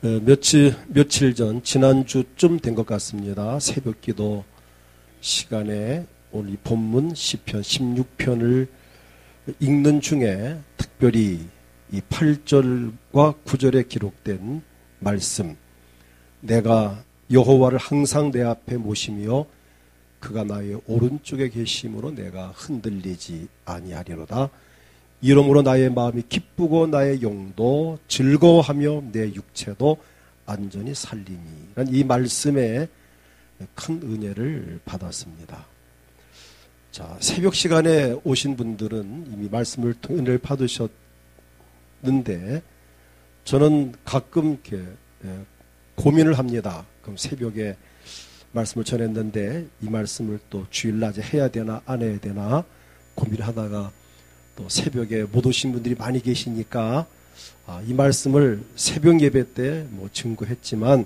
며칠 전, 지난주쯤 된 것 같습니다. 새벽 기도 시간에 오늘 이 본문 시편 16편을 읽는 중에 특별히 이 8절과 9절에 기록된 말씀, 내가 여호와를 항상 내 앞에 모시며 그가 나의 오른쪽에 계심으로 내가 흔들리지 아니하리로다. 이러므로 나의 마음이 기쁘고 나의 영도 즐거워하며 내 육체도 안전히 살리니. 이 말씀에 큰 은혜를 받았습니다. 자, 새벽 시간에 오신 분들은 이미 말씀을 통해 은혜를 받으셨는데 저는 가끔 이렇게 고민을 합니다. 그럼 새벽에 말씀을 전했는데 이 말씀을 또 주일낮에 해야 되나 안 해야 되나 고민을 하다가 또 새벽에 못 오신 분들이 많이 계시니까 이 말씀을 새벽 예배 때 증거했지만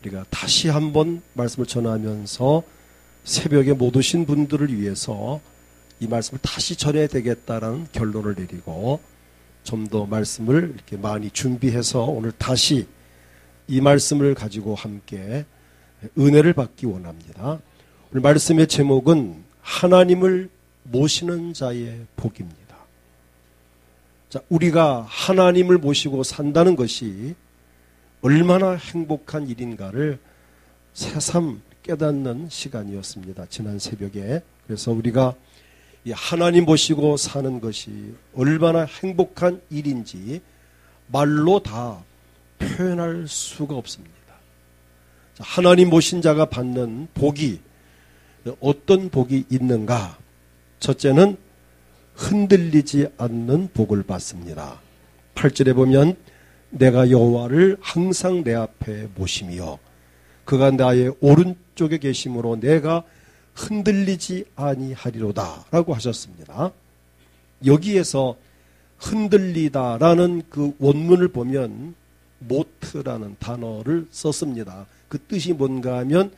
우리가 다시 한번 말씀을 전하면서 새벽에 못 오신 분들을 위해서 이 말씀을 다시 전해야 되겠다라는 결론을 내리고 좀 더 말씀을 이렇게 많이 준비해서 오늘 다시 이 말씀을 가지고 함께 은혜를 받기 원합니다. 오늘 말씀의 제목은 하나님을 모시는 자의 복입니다. 자, 우리가 하나님을 모시고 산다는 것이 얼마나 행복한 일인가를 새삼 깨닫는 시간이었습니다. 지난 새벽에. 그래서 우리가 이 하나님 모시고 사는 것이 얼마나 행복한 일인지 말로 다 표현할 수가 없습니다. 자, 하나님 모신 자가 받는 복이 어떤 복이 있는가? 첫째는 흔들리지 않는 복을 받습니다. 8절에 보면 내가 여호와를 항상 내 앞에 모시며 그가 나의 오른쪽에 계심으로 내가 흔들리지 아니하리로다 라고 하셨습니다. 여기에서 흔들리다라는 그 원문을 보면 모트라는 단어를 썼습니다. 그 뜻이 뭔가 하면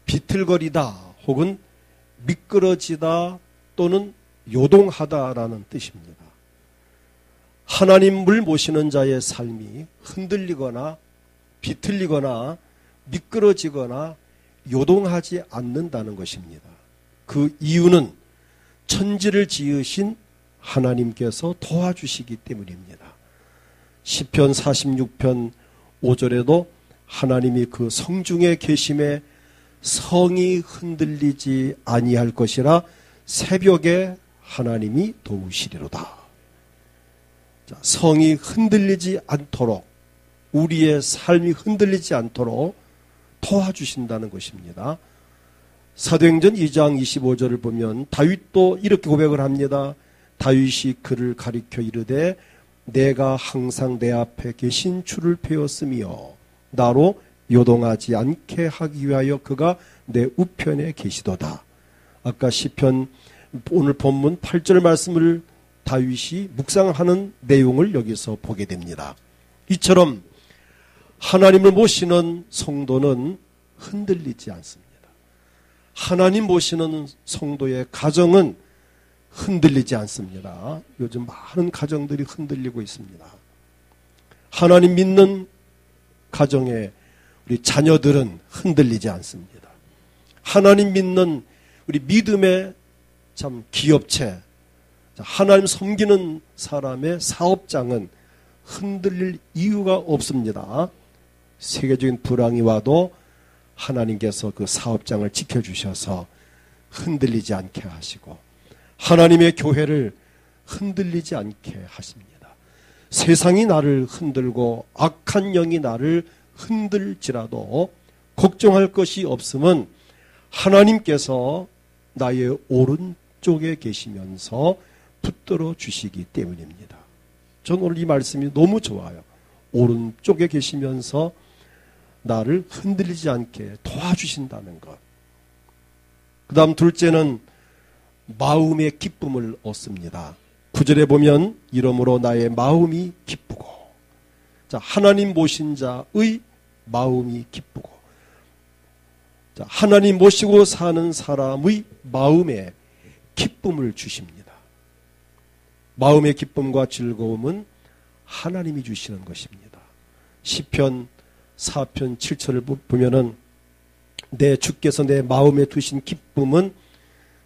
비틀거리다 혹은 미끄러지다 또는 요동하다라는 뜻입니다. 하나님을 모시는 자의 삶이 흔들리거나 비틀리거나 미끄러지거나 요동하지 않는다는 것입니다. 그 이유는 천지를 지으신 하나님께서 도와주시기 때문입니다. 시편 46편 5절에도 하나님이 그 성중에 계심에 성이 흔들리지 아니할 것이라 새벽에 하나님이 도우시리로다. 자, 성이 흔들리지 않도록 우리의 삶이 흔들리지 않도록 도와주신다는 것입니다. 사도행전 2장 25절을 보면 다윗도 이렇게 고백을 합니다. 다윗이 그를 가리켜 이르되 내가 항상 내 앞에 계신 주를 배웠으며 나로 요동하지 않게 하기 위하여 그가 내 우편에 계시도다. 아까 시편 오늘 본문 8절 말씀을 다윗이 묵상하는 내용을 여기서 보게 됩니다. 이처럼 하나님을 모시는 성도는 흔들리지 않습니다. 하나님 모시는 성도의 가정은 흔들리지 않습니다. 요즘 많은 가정들이 흔들리고 있습니다. 하나님 믿는 가정의 우리 자녀들은 흔들리지 않습니다. 하나님 믿는 우리 믿음의 참 기업체, 하나님 섬기는 사람의 사업장은 흔들릴 이유가 없습니다. 세계적인 불황이 와도 하나님께서 그 사업장을 지켜주셔서 흔들리지 않게 하시고 하나님의 교회를 흔들리지 않게 하십니다. 세상이 나를 흔들고 악한 영이 나를 흔들지라도 걱정할 것이 없음은 하나님께서 나의 오른쪽에 계시면서 붙들어 주시기 때문입니다. 저는 오늘 이 말씀이 너무 좋아요. 오른쪽에 계시면서 나를 흔들리지 않게 도와주신다는 것. 그 다음 둘째는 마음의 기쁨을 얻습니다. 9절에 보면 이러므로 나의 마음이 기쁘고, 자, 하나님 모신 자의 마음이 기쁘고, 자, 하나님 모시고 사는 사람의 마음에 기쁨을 주십니다. 마음의 기쁨과 즐거움은 하나님이 주시는 것입니다. 시편 4편 7절을 보면은 내 주께서 내 마음에 두신 기쁨은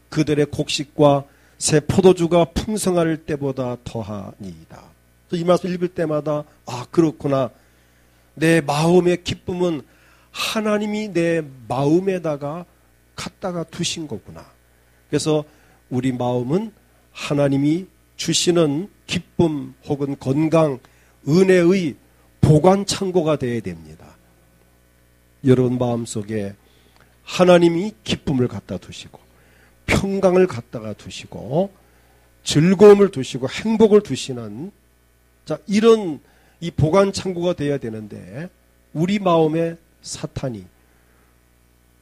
그들의 곡식과 새 포도주가 풍성할 때보다 더하니이다. 이 말씀 읽을 때마다 그렇구나. 내 마음의 기쁨은 하나님이 내 마음에다가 갖다가 두신 거구나. 그래서 우리 마음은 하나님이 주시는 기쁨 혹은 건강, 은혜의 보관 창고가 되어야 됩니다. 여러분 마음속에 하나님이 기쁨을 갖다 두시고 평강을 갖다가 두시고 즐거움을 두시고 행복을 두시는 이런 이 보관 창고가 되어야 되는데 우리 마음에 사탄이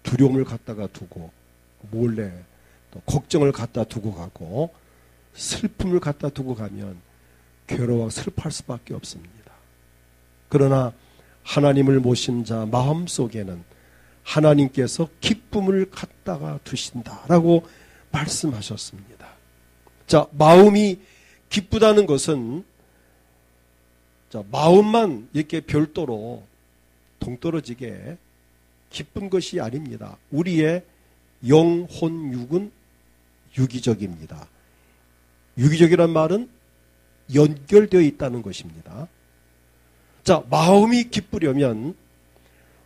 두려움을 갖다가 두고 몰래 또 걱정을 갖다 두고 가고 슬픔을 갖다 두고 가면 괴로워 슬퍼할 수밖에 없습니다. 그러나 하나님을 모신 자 마음속에는 하나님께서 기쁨을 갖다가 두신다라고 말씀하셨습니다. 마음이 기쁘다는 것은 마음만 이렇게 별도로 동떨어지게 기쁜 것이 아닙니다. 우리의 영혼, 육은 유기적입니다. 유기적이란 말은 연결되어 있다는 것입니다. 마음이 기쁘려면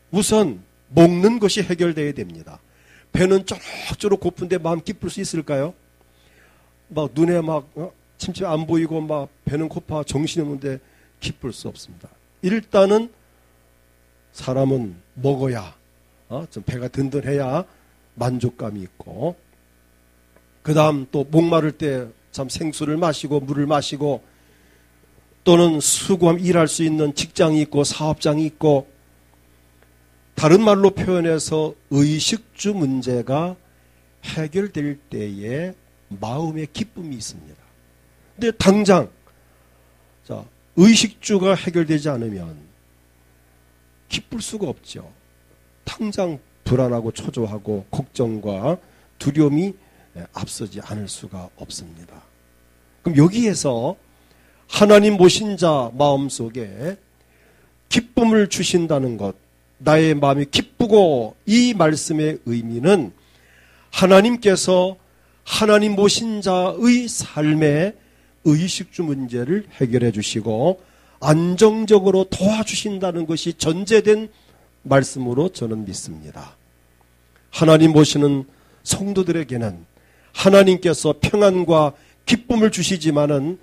우선 먹는 것이 해결되어야 됩니다. 배는 쪼록쪼록 고픈데 마음 기쁠 수 있을까요? 눈에 침침이 안 보이고 배는 고파 정신이 없는데 기쁠 수 없습니다. 일단은 사람은 먹어야 좀 배가 든든해야 만족감이 있고, 그 다음 또 목마를 때 참 생수를 마시고 물을 마시고, 또는 수고하며 일할 수 있는 직장이 있고 사업장이 있고, 다른 말로 표현해서 의식주 문제가 해결될 때에 마음의 기쁨이 있습니다. 근데 당장 의식주가 해결되지 않으면 기쁠 수가 없죠. 당장 불안하고 초조하고 걱정과 두려움이 앞서지 않을 수가 없습니다. 그럼 여기에서 하나님 모신 자 마음속에 기쁨을 주신다는 것, 나의 마음이 기쁘고, 이 말씀의 의미는 하나님께서 하나님 모신 자의 삶의 의식주 문제를 해결해 주시고 안정적으로 도와주신다는 것이 전제된 말씀으로 저는 믿습니다. 하나님 모시는 성도들에게는 하나님께서 평안과 기쁨을 주시지만은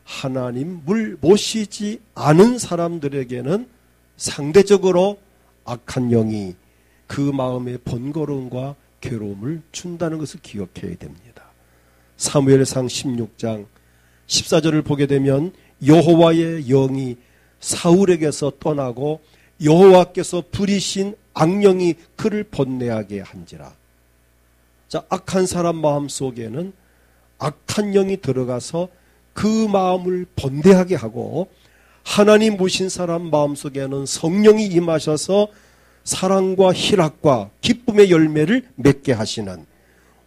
하나님을 모시지 않은 사람들에게는 상대적으로 악한 영이 그 마음의 번거로움과 괴로움을 준다는 것을 기억해야 됩니다. 사무엘상 16장 14절을 보게 되면 여호와의 영이 사울에게서 떠나고 여호와께서 부리신 악령이 그를 번뇌하게 한지라. 악한 사람 마음속에는 악한 영이 들어가서 그 마음을 번뇌하게 하고, 하나님 모신 사람 마음속에는 성령이 임하셔서 사랑과 희락과 기쁨의 열매를 맺게 하시는,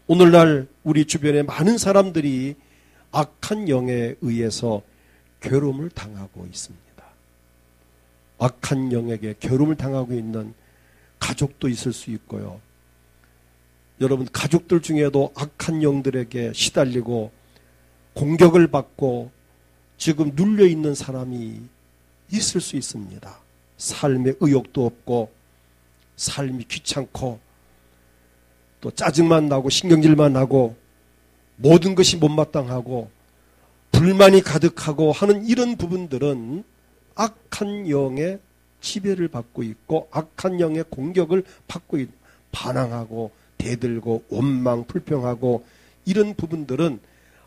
오늘날 우리 주변에 많은 사람들이 악한 영에 의해서 괴로움을 당하고 있습니다. 악한 영에게 괴로움을 당하고 있는 가족도 있을 수 있고요. 여러분 가족들 중에도 악한 영들에게 시달리고 공격을 받고 지금 눌려있는 사람이 있을 수 있습니다. 삶에 의욕도 없고 삶이 귀찮고 또 짜증만 나고 신경질만 나고 모든 것이 못마땅하고 불만이 가득하고 하는 이런 부분들은 악한 영의 지배를 받고 있고 악한 영의 공격을 받고 반항하고 대들고 원망 불평하고 이런 부분들은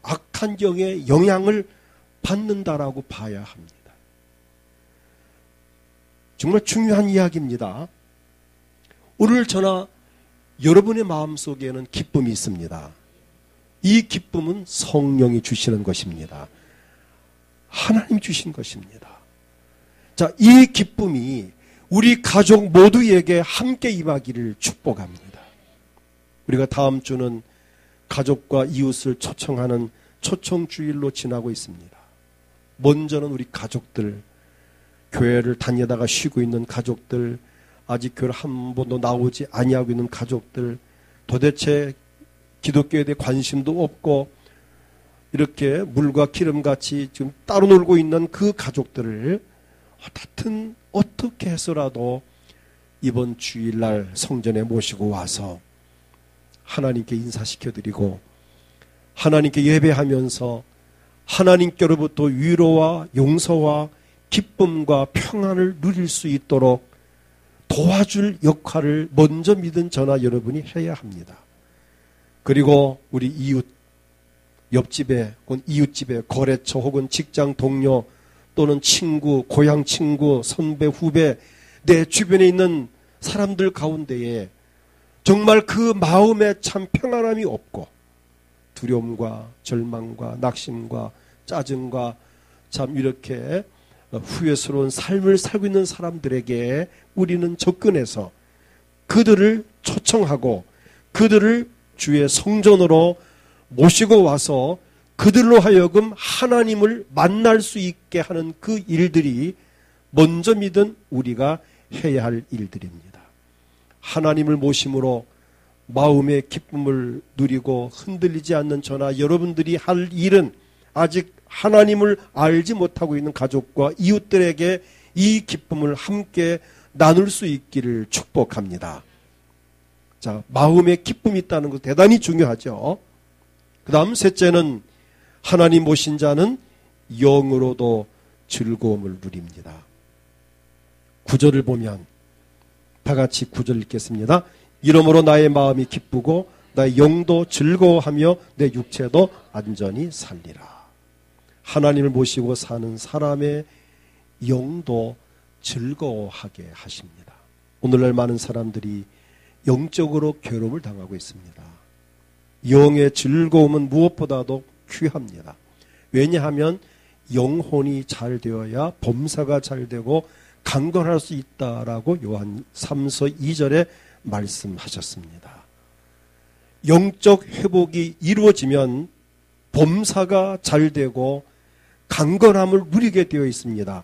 악한 영의 영향을 받는다라고 봐야 합니다. 정말 중요한 이야기입니다. 오늘 저나 여러분의 마음속에는 기쁨이 있습니다. 이 기쁨은 성령이 주시는 것입니다. 하나님이 주신 것입니다. 이 기쁨이 우리 가족 모두에게 함께 임하기를 축복합니다. 우리가 다음 주는 가족과 이웃을 초청하는 초청주일로 지나고 있습니다. 먼저는 우리 가족들, 교회를 다니다가 쉬고 있는 가족들, 아직 교회를 한 번도 나오지 아니하고 있는 가족들, 도대체 기독교에 대해 관심도 없고 이렇게 물과 기름같이 지금 따로 놀고 있는 그 가족들을 하여튼 어떻게 해서라도 이번 주일날 성전에 모시고 와서 하나님께 인사시켜드리고 하나님께 예배하면서 하나님께로부터 위로와 용서와 기쁨과 평안을 누릴 수 있도록 도와줄 역할을 먼저 믿은 저나 여러분이 해야 합니다. 그리고 우리 이웃, 옆집에, 이웃집에, 거래처 혹은 직장 동료 또는 친구, 고향 친구, 선배, 후배, 내 주변에 있는 사람들 가운데에 정말 그 마음에 참 평안함이 없고 두려움과 절망과 낙심과 짜증과 참 이렇게 후회스러운 삶을 살고 있는 사람들에게 우리는 접근해서 그들을 초청하고 그들을 주의 성전으로 모시고 와서 그들로 하여금 하나님을 만날 수 있게 하는 그 일들이 먼저 믿은 우리가 해야 할 일들입니다. 하나님을 모심으로 마음의 기쁨을 누리고 흔들리지 않는 저나 여러분들이 할 일은 아직 하나님을 알지 못하고 있는 가족과 이웃들에게 이 기쁨을 함께 나눌 수 있기를 축복합니다. 자, 마음의 기쁨이 있다는 것 대단히 중요하죠. 그 다음 셋째는 하나님 모신 자는 영으로도 즐거움을 누립니다. 9절을 보면 다 같이 9절 읽겠습니다. 이러므로 나의 마음이 기쁘고 나의 영도 즐거워하며 내 육체도 안전히 살리라. 하나님을 모시고 사는 사람의 영도 즐거워하게 하십니다. 오늘날 많은 사람들이 영적으로 괴로움을 당하고 있습니다. 영의 즐거움은 무엇보다도 귀합니다. 왜냐하면 영혼이 잘 되어야 범사가 잘 되고 강건할 수 있다라고 요한 3서 2절에 말씀하셨습니다. 영적 회복이 이루어지면 범사가 잘 되고 강건함을 누리게 되어 있습니다.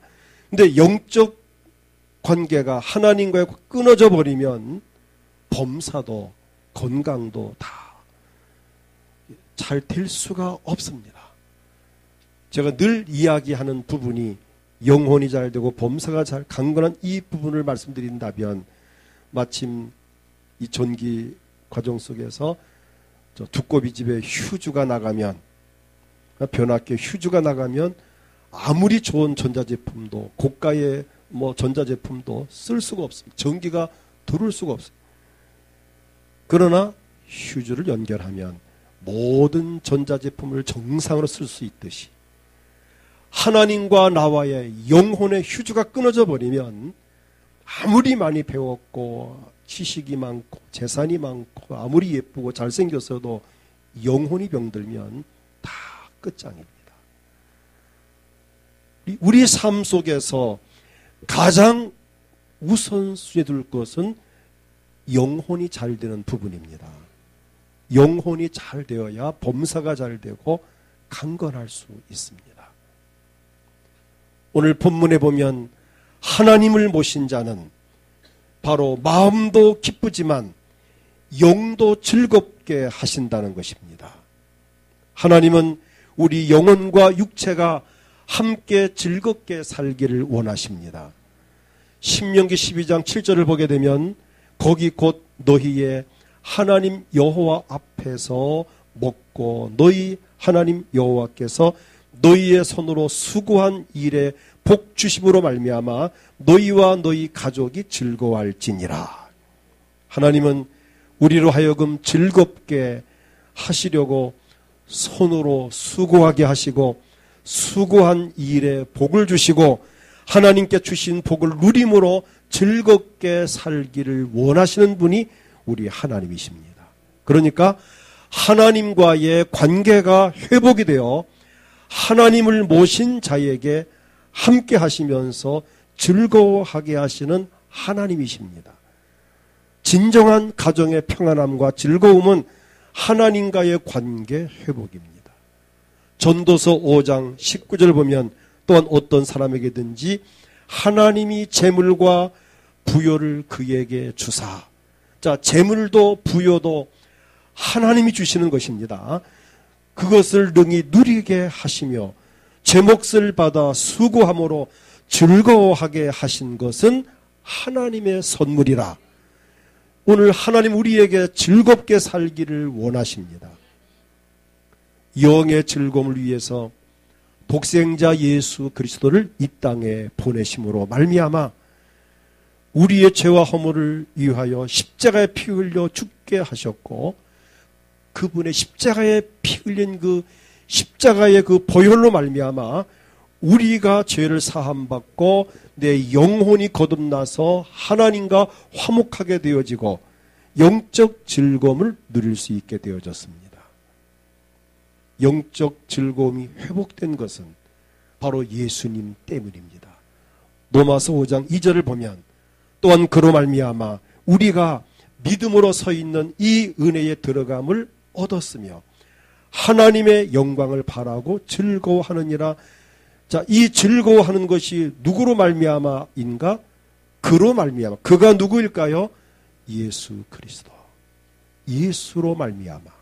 근데 영적 관계가 하나님과의 끊어져 버리면 범사도 건강도 다 잘 될 수가 없습니다. 제가 늘 이야기하는 부분이 영혼이 잘 되고 범사가 잘 강건한 이 부분을 말씀드린다면 마침 이 전기 과정 속에서 저 두꺼비 집에 휴주가 나가면 변압기 휴주가 나가면 아무리 좋은 전자제품도 고가의 전자제품도 쓸 수가 없습니다. 전기가 들어올 수가 없어요. 그러나 휴주를 연결하면 모든 전자제품을 정상으로 쓸 수 있듯이 하나님과 나와의 영혼의 휴주가 끊어져 버리면 아무리 많이 배웠고 지식이 많고 재산이 많고 아무리 예쁘고 잘생겼어도 영혼이 병들면 다 끝장입니다. 우리 삶 속에서 가장 우선순위에 둘 것은 영혼이 잘 되는 부분입니다. 영혼이 잘 되어야 범사가 잘 되고 강건할 수 있습니다. 오늘 본문에 보면 하나님을 모신 자는 바로 마음도 기쁘지만 영도 즐겁게 하신다는 것입니다. 하나님은 우리 영혼과 육체가 함께 즐겁게 살기를 원하십니다. 신명기 12장 7절을 보게 되면 거기 곧 너희의 하나님 여호와 앞에서 먹고 너희 하나님 여호와께서 너희의 손으로 수고한 일에 복 주심으로 말미암아 너희와 너희 가족이 즐거워할지니라. 하나님은 우리로 하여금 즐겁게 하시려고 손으로 수고하게 하시고 수고한 일에 복을 주시고 하나님께 주신 복을 누림으로 즐겁게 살기를 원하시는 분이 우리 하나님이십니다. 그러니까 하나님과의 관계가 회복이 되어 하나님을 모신 자에게 함께 하시면서 즐거워하게 하시는 하나님이십니다. 진정한 가정의 평안함과 즐거움은 하나님과의 관계 회복입니다. 전도서 5장 19절 보면 또한 어떤 사람에게든지 하나님이 재물과 부요를 그에게 주사. 자, 재물도 부요도 하나님이 주시는 것입니다. 그것을 능히 누리게 하시며 제 몫을 받아 수고함으로 즐거워하게 하신 것은 하나님의 선물이라. 오늘 하나님 우리에게 즐겁게 살기를 원하십니다. 영의 즐거움을 위해서 독생자 예수 그리스도를 이 땅에 보내심으로 말미암아 우리의 죄와 허물을 위하여 십자가에 피 흘려 죽게 하셨고, 그분의 십자가에 피 흘린 그 십자가의 그 보혈로 말미암아 우리가 죄를 사함받고 내 영혼이 거듭나서 하나님과 화목하게 되어지고 영적 즐거움을 누릴 수 있게 되어졌습니다. 영적 즐거움이 회복된 것은 바로 예수님 때문입니다. 로마서 5장 2절을 보면 또한 그로 말미암아 우리가 믿음으로 서 있는 이 은혜에 들어감을 얻었으며 하나님의 영광을 바라고 즐거워하느니라. 자, 이 즐거워하는 것이 누구로 말미암아인가? 그로 말미암아. 그가 누구일까요? 예수 그리스도. 예수로 말미암아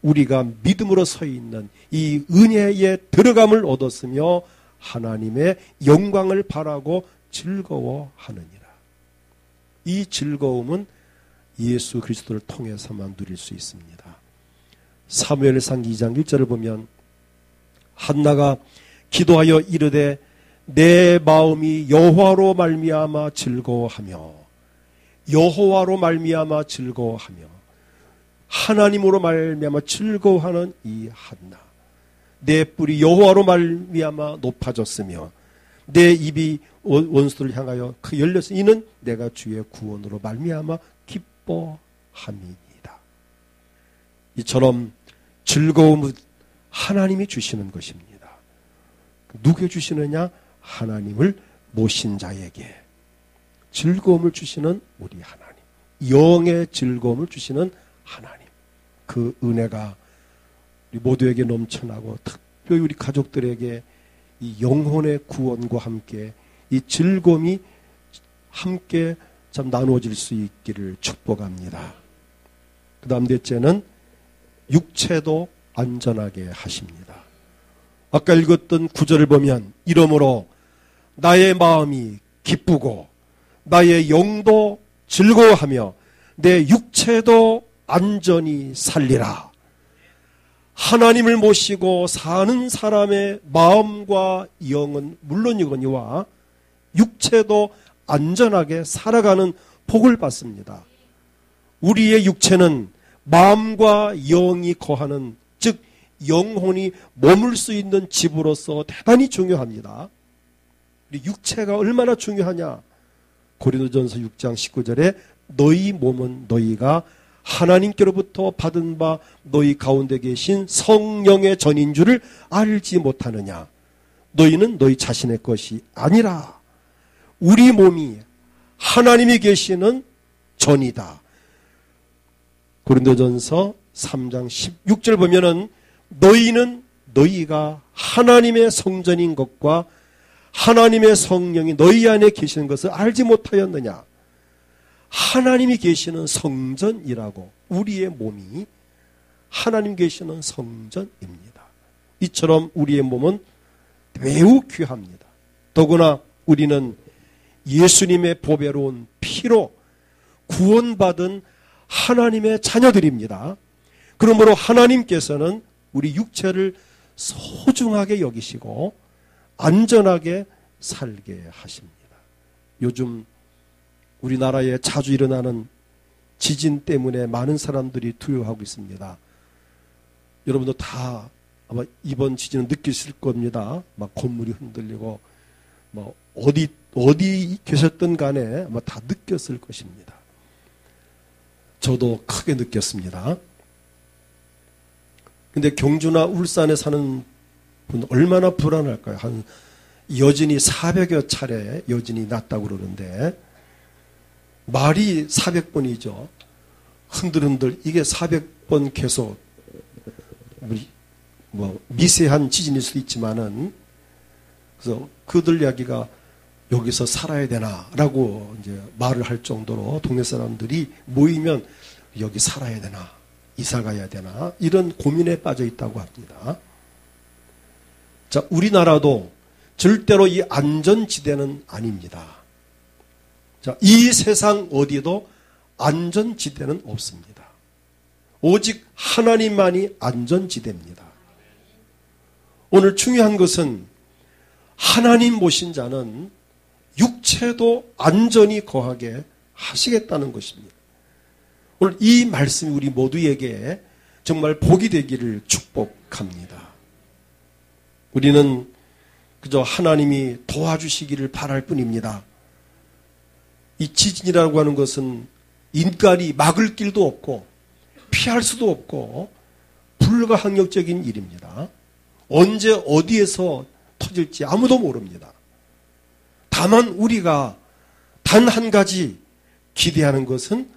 우리가 믿음으로 서 있는 이 은혜에 들어감을 얻었으며 하나님의 영광을 바라고 즐거워하느니라. 이 즐거움은 예수 그리스도를 통해서만 누릴 수 있습니다. 사무엘상 2장 1절을 보면 한나가 기도하여 이르되 내 마음이 여호와로 말미암아 즐거워하며, 여호와로 말미암아 즐거워하며, 하나님으로 말미암아 즐거워하는 이 한나. 내 뿔이 여호와로 말미암아 높아졌으며 내 입이 원수를 향하여 그 열렸으니 이는 내가 주의 구원으로 말미암아 기뻐함이니이다. 이처럼 즐거움은 하나님이 주시는 것입니다. 누구에 주시느냐? 하나님을 모신 자에게 즐거움을 주시는 우리 하나님, 영의 즐거움을 주시는 하나님, 그 은혜가 우리 모두에게 넘쳐나고 특별히 우리 가족들에게 이 영혼의 구원과 함께 이 즐거움이 함께 참 나누어질 수 있기를 축복합니다. 그 다음 넷째는 육체도 안전하게 하십니다. 아까 읽었던 구절을 보면 이러므로 나의 마음이 기쁘고 나의 영도 즐거워하며 내 육체도 안전히 살리라. 하나님을 모시고 사는 사람의 마음과 영은 물론이거니와 육체도 안전하게 살아가는 복을 받습니다. 우리의 육체는 마음과 영이 거하는, 즉 영혼이 머물 수 있는 집으로서 대단히 중요합니다. 우리 육체가 얼마나 중요하냐? 고린도전서 6장 19절에 너희 몸은 너희가 하나님께로부터 받은 바 너희 가운데 계신 성령의 전인 줄을 알지 못하느냐? 너희는 너희 자신의 것이 아니라 우리 몸이 하나님이 계시는 전이다. 고린도전서 3장 16절 보면은 너희는 너희가 하나님의 성전인 것과 하나님의 성령이 너희 안에 계시는 것을 알지 못하였느냐? 하나님이 계시는 성전이라고. 우리의 몸이 하나님 계시는 성전입니다. 이처럼 우리의 몸은 매우 귀합니다. 더구나 우리는 예수님의 보배로운 피로 구원받은 하나님의 자녀들입니다. 그러므로 하나님께서는 우리 육체를 소중하게 여기시고 안전하게 살게 하십니다. 요즘 우리나라에 자주 일어나는 지진 때문에 많은 사람들이 두려워하고 있습니다. 여러분도 다 아마 이번 지진은 느끼실 겁니다. 막 건물이 흔들리고 뭐 어디 계셨든 간에 아마 다 느꼈을 것입니다. 저도 크게 느꼈습니다. 근데 경주나 울산에 사는 분 얼마나 불안할까요? 한 여진이 400여 차례 여진이 났다고 그러는데 말이 400번이죠. 흔들흔들 이게 400번 계속 뭐 미세한 지진일 수도 있지만은 그래서 그들 이야기가 여기서 살아야 되나라고 이제 말을 할 정도로 동네 사람들이 모이면 여기 살아야 되나, 이사 가야 되나, 이런 고민에 빠져 있다고 합니다. 자, 우리나라도 절대로 이 안전지대는 아닙니다. 자, 이 세상 어디도 안전지대는 없습니다. 오직 하나님만이 안전지대입니다. 오늘 중요한 것은 하나님 모신 자는 육체도 안전히 거하게 하시겠다는 것입니다. 오늘 이 말씀이 우리 모두에게 정말 복이 되기를 축복합니다. 우리는 그저 하나님이 도와주시기를 바랄 뿐입니다. 이 지진이라고 하는 것은 인간이 막을 길도 없고 피할 수도 없고 불가항력적인 일입니다. 언제 어디에서 터질지 아무도 모릅니다. 다만 우리가 단 한 가지 기대하는 것은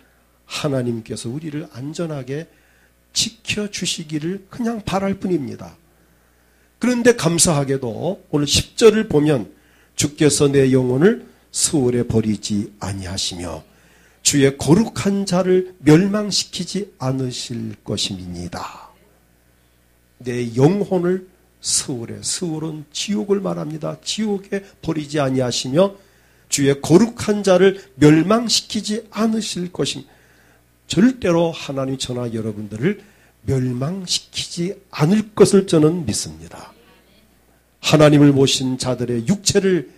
하나님께서 우리를 안전하게 지켜주시기를 그냥 바랄 뿐입니다. 그런데 감사하게도 오늘 10절을 보면 주께서 내 영혼을 스올에 버리지 아니하시며 주의 거룩한 자를 멸망시키지 않으실 것임이니이다. 내 영혼을 스올은 지옥을 말합니다. 지옥에 버리지 아니하시며 주의 거룩한 자를 멸망시키지 않으실 것입니다. 절대로 하나님 저나 여러분들을 멸망시키지 않을 것을 저는 믿습니다. 하나님을 모신 자들의 육체를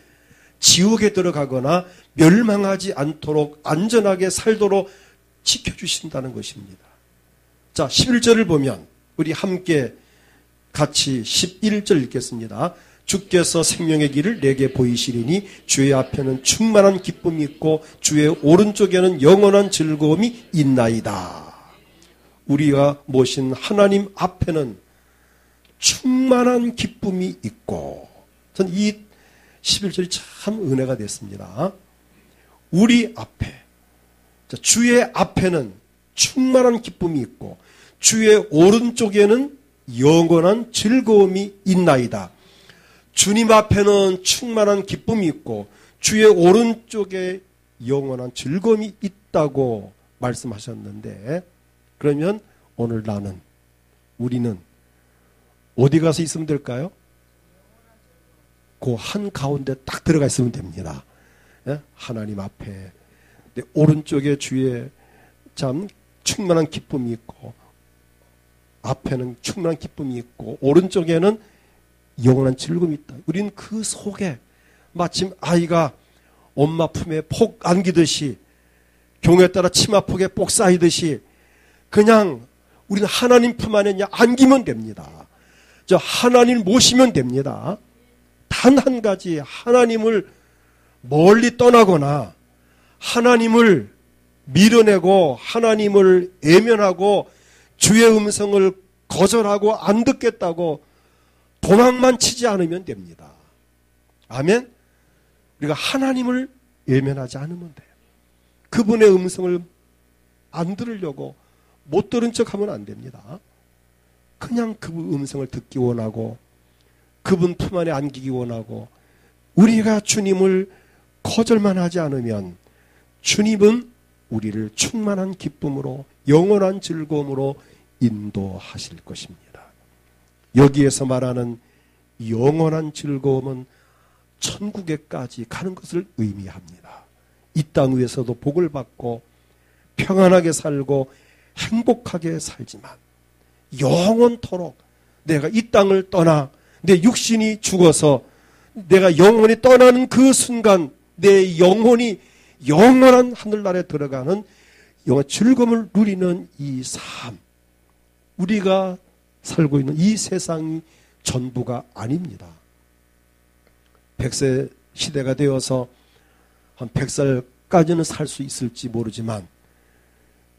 지옥에 들어가거나 멸망하지 않도록 안전하게 살도록 지켜주신다는 것입니다. 자, 11절을 보면 우리 함께 같이 11절 읽겠습니다. 주께서 생명의 길을 내게 보이시리니 주의 앞에는 충만한 기쁨이 있고 주의 오른쪽에는 영원한 즐거움이 있나이다. 우리가 모신 하나님 앞에는 충만한 기쁨이 있고, 전 이 11절이 참 은혜가 됐습니다. 우리 앞에, 주의 앞에는 충만한 기쁨이 있고 주의 오른쪽에는 영원한 즐거움이 있나이다. 주님 앞에는 충만한 기쁨이 있고 주의 오른쪽에 영원한 즐거움이 있다고 말씀하셨는데, 그러면 오늘 우리는 어디 가서 있으면 될까요? 그 한가운데 딱 들어가 있으면 됩니다. 하나님 앞에 내 오른쪽에 주의 참 충만한 기쁨이 있고 앞에는 충만한 기쁨이 있고 오른쪽에는 영원한 즐거움이 있다. 우리는 그 속에 마침 아이가 엄마 품에 폭 안기듯이 경우에 따라 치마폭에 복 쌓이듯이 그냥 우리는 하나님 품 안에 안기면 됩니다. 저 하나님을 모시면 됩니다. 단 한 가지 하나님을 멀리 떠나거나 하나님을 밀어내고 하나님을 외면하고 주의 음성을 거절하고 안 듣겠다고 도망만 치지 않으면 됩니다. 아멘? 우리가 하나님을 외면하지 않으면 돼요. 그분의 음성을 안 들으려고 못 들은 척하면 안 됩니다. 그냥 그분 음성을 듣기 원하고 그분 품 안에 안기기 원하고 우리가 주님을 거절만 하지 않으면 주님은 우리를 충만한 기쁨으로 영원한 즐거움으로 인도하실 것입니다. 여기에서 말하는 영원한 즐거움은 천국에까지 가는 것을 의미합니다. 이 땅 위에서도 복을 받고 평안하게 살고 행복하게 살지만 영원토록 내가 이 땅을 떠나 내 육신이 죽어서 내가 영원히 떠나는 그 순간 내 영혼이 영원한 하늘나라에 들어가는 영원 즐거움을 누리는 이 삶, 우리가 살고 있는 이 세상이 전부가 아닙니다. 100세 시대가 되어서 한 100살까지는 살 수 있을지 모르지만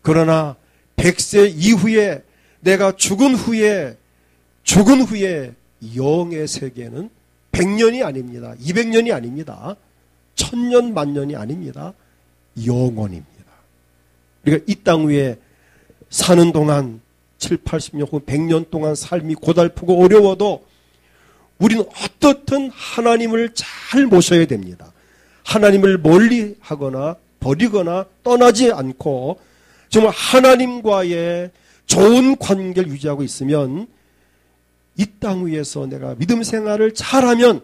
그러나 100세 이후에 내가 죽은 후에 영의 세계는 100년이 아닙니다. 200년이 아닙니다. 1000년 만년이 아닙니다. 영원입니다. 우리가 이 땅 위에 사는 동안 7, 80년 혹은 100년 동안 삶이 고달프고 어려워도 우리는 어떻든 하나님을 잘 모셔야 됩니다. 하나님을 멀리 하거나 버리거나 떠나지 않고 정말 하나님과의 좋은 관계를 유지하고 있으면 이 땅 위에서 내가 믿음 생활을 잘하면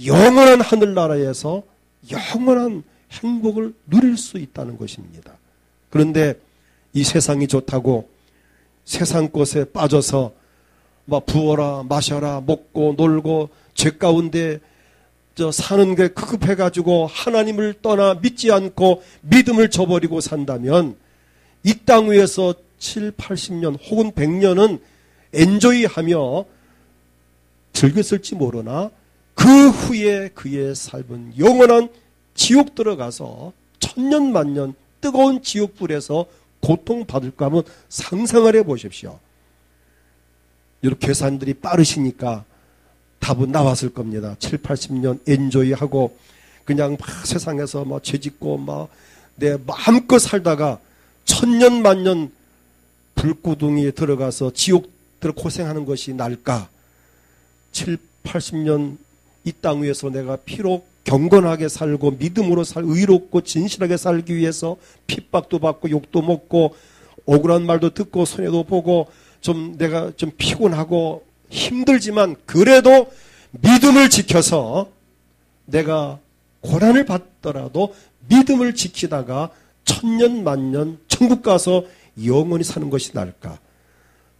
영원한 하늘나라에서 영원한 행복을 누릴 수 있다는 것입니다. 그런데 이 세상이 좋다고 세상 것에 빠져서 막 부어라 마셔라 먹고 놀고 죄 가운데 사는 게 급급해가지고 하나님을 떠나 믿지 않고 믿음을 저버리고 산다면 이 땅 위에서 7, 80년 혹은 100년은 엔조이하며 즐겼을지 모르나 그 후에 그의 삶은 영원한 지옥 들어가서 천년 만년 뜨거운 지옥불에서 고통받을까 하면 상상을 해보십시오. 이렇게 계산들이 빠르시니까 답은 나왔을 겁니다. 7, 80년 엔조이하고 그냥 막 세상에서 막 죄짓고 막 내 마음껏 살다가 천년 만년 불구덩이에 들어가서 지옥들 고생하는 것이 나을까? 7, 80년 이 땅 위에서 내가 비록 경건하게 살고 믿음으로 의롭고 진실하게 살기 위해서 핍박도 받고 욕도 먹고 억울한 말도 듣고 손해도 보고 좀 내가 좀 피곤하고 힘들지만 그래도 믿음을 지켜서 내가 고난을 받더라도 믿음을 지키다가 천년 만년 천국 가서 영원히 사는 것이 나을까?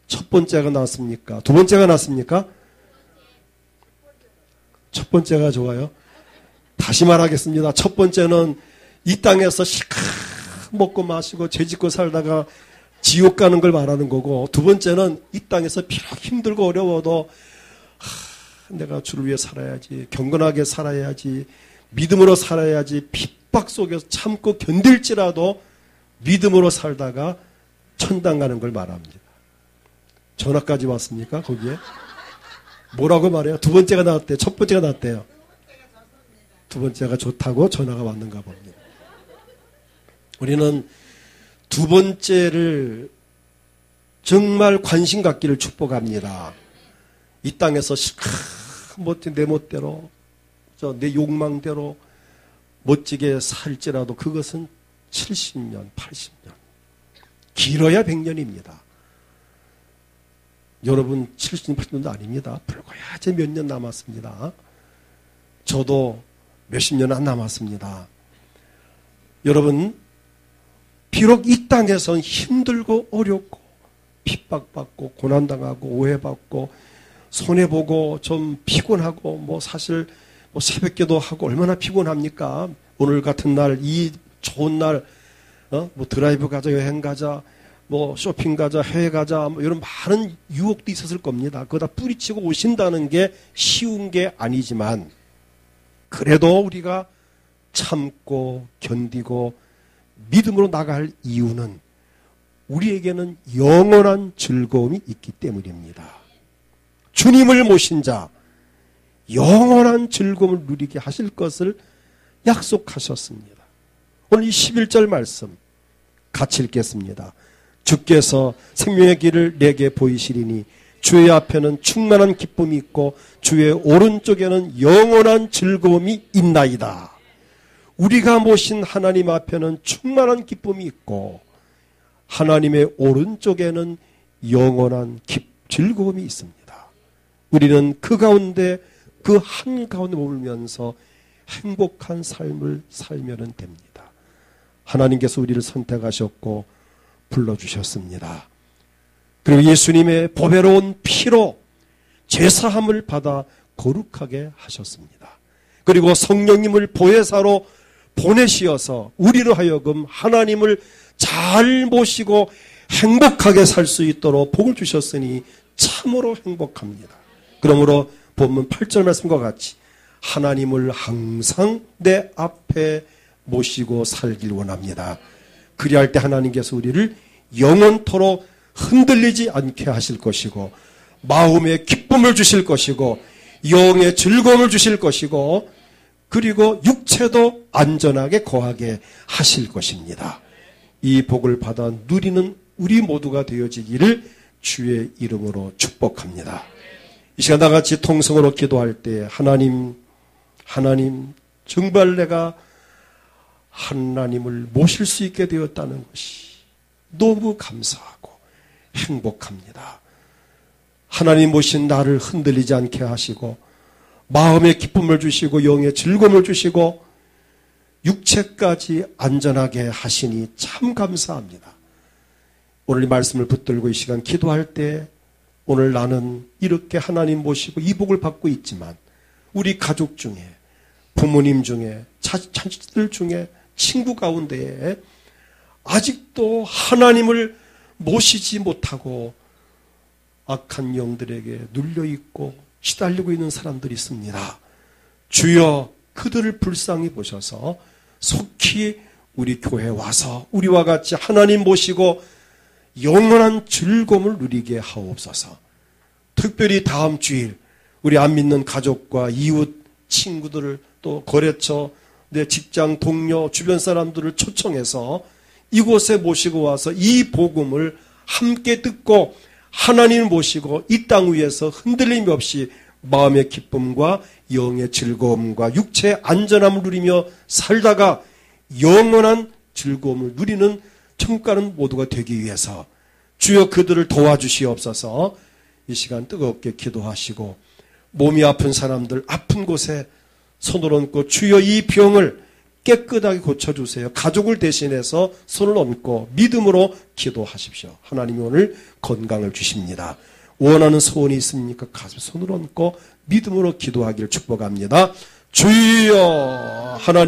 첫 번째가 낫습니까? 두 번째가 낫습니까? 첫 번째가 좋아요. 다시 말하겠습니다. 첫 번째는 이 땅에서 시커 먹고 마시고 죄짓고 살다가 지옥 가는 걸 말하는 거고, 두 번째는 이 땅에서 비록 힘들고 어려워도 내가 주를 위해 살아야지, 경건하게 살아야지, 믿음으로 살아야지, 핍박 속에서 참고 견딜지라도 믿음으로 살다가 천당 가는 걸 말합니다. 전화까지 왔습니까? 거기에? 뭐라고 말해요? 두 번째가 나왔대요. 첫 번째가 나왔대요. 두 번째가 좋다고 전화가 왔는가 봅니다. 우리는 두 번째를 정말 관심 갖기를 축복합니다. 이 땅에서 내 멋대로 내 욕망대로 멋지게 살지라도 그것은 70년, 80년, 길어야 100년입니다. 여러분 70년, 80년도 아닙니다. 불과야 몇 년 남았습니다. 저도 몇십 년 안 남았습니다. 여러분 비록 이 땅에선 힘들고 어렵고 핍박받고 고난당하고 오해받고 손해보고 좀 피곤하고 사실 새벽기도 하고 얼마나 피곤합니까? 오늘 같은 날, 이 좋은 날, 드라이브 가자, 여행 가자, 쇼핑 가자, 해외 가자, 이런 많은 유혹도 있었을 겁니다. 그거 다 뿌리치고 오신다는 게 쉬운 게 아니지만, 그래도 우리가 참고 견디고 믿음으로 나갈 이유는 우리에게는 영원한 즐거움이 있기 때문입니다. 주님을 모신 자, 영원한 즐거움을 누리게 하실 것을 약속하셨습니다. 오늘 이 11절 말씀 같이 읽겠습니다. 주께서 생명의 길을 내게 보이시리니 주의 앞에는 충만한 기쁨이 있고 주의 오른쪽에는 영원한 즐거움이 있나이다. 우리가 모신 하나님 앞에는 충만한 기쁨이 있고 하나님의 오른쪽에는 영원한 즐거움이 있습니다. 우리는 그 가운데 그 한가운데 머물면서 행복한 삶을 살면 됩니다. 하나님께서 우리를 선택하셨고 불러주셨습니다. 그리고 예수님의 보배로운 피로 제사함을 받아 거룩하게 하셨습니다. 그리고 성령님을 보혜사로 보내시어서 우리로 하여금 하나님을 잘 모시고 행복하게 살 수 있도록 복을 주셨으니 참으로 행복합니다. 그러므로 본문 8절 말씀과 같이 하나님을 항상 내 앞에 모시고 살길 원합니다. 그리할 때 하나님께서 우리를 영원토록 흔들리지 않게 하실 것이고 마음의 기쁨을 주실 것이고 영의 즐거움을 주실 것이고 그리고 육체도 안전하게 거하게 하실 것입니다. 이 복을 받아 누리는 우리 모두가 되어지기를 주의 이름으로 축복합니다. 이 시간 나같이 통성으로 기도할 때 하나님 정말 내가 하나님을 모실 수 있게 되었다는 것이 너무 감사하고 행복합니다. 하나님 모신 나를 흔들리지 않게 하시고 마음의 기쁨을 주시고 영의 즐거움을 주시고 육체까지 안전하게 하시니 참 감사합니다. 오늘 이 말씀을 붙들고 이 시간 기도할 때 오늘 나는 이렇게 하나님 모시고 이 복을 받고 있지만 우리 가족 중에 부모님 중에 자식들 중에 친구 가운데에 아직도 하나님을 모시지 못하고 악한 영들에게 눌려있고 시달리고 있는 사람들이 있습니다. 주여 그들을 불쌍히 보셔서 속히 우리 교회에 와서 우리와 같이 하나님 모시고 영원한 즐거움을 누리게 하옵소서. 특별히 다음 주일 우리 안 믿는 가족과 이웃 친구들을 또 거래처 내 직장 동료 주변 사람들을 초청해서 이곳에 모시고 와서 이 복음을 함께 듣고 하나님을 모시고 이 땅 위에서 흔들림 없이 마음의 기쁨과 영의 즐거움과 육체의 안전함을 누리며 살다가 영원한 즐거움을 누리는 천국 가는 모두가 되기 위해서 주여 그들을 도와주시옵소서. 이 시간 뜨겁게 기도하시고 몸이 아픈 사람들 아픈 곳에 손을 얹고 주여 이 병을 깨끗하게 고쳐주세요. 가족을 대신해서 손을 얹고 믿음으로 기도하십시오. 하나님이 오늘 건강을 주십니다. 원하는 소원이 있습니까? 가슴 손을 얹고 믿음으로 기도하기를 축복합니다. 주여 하나님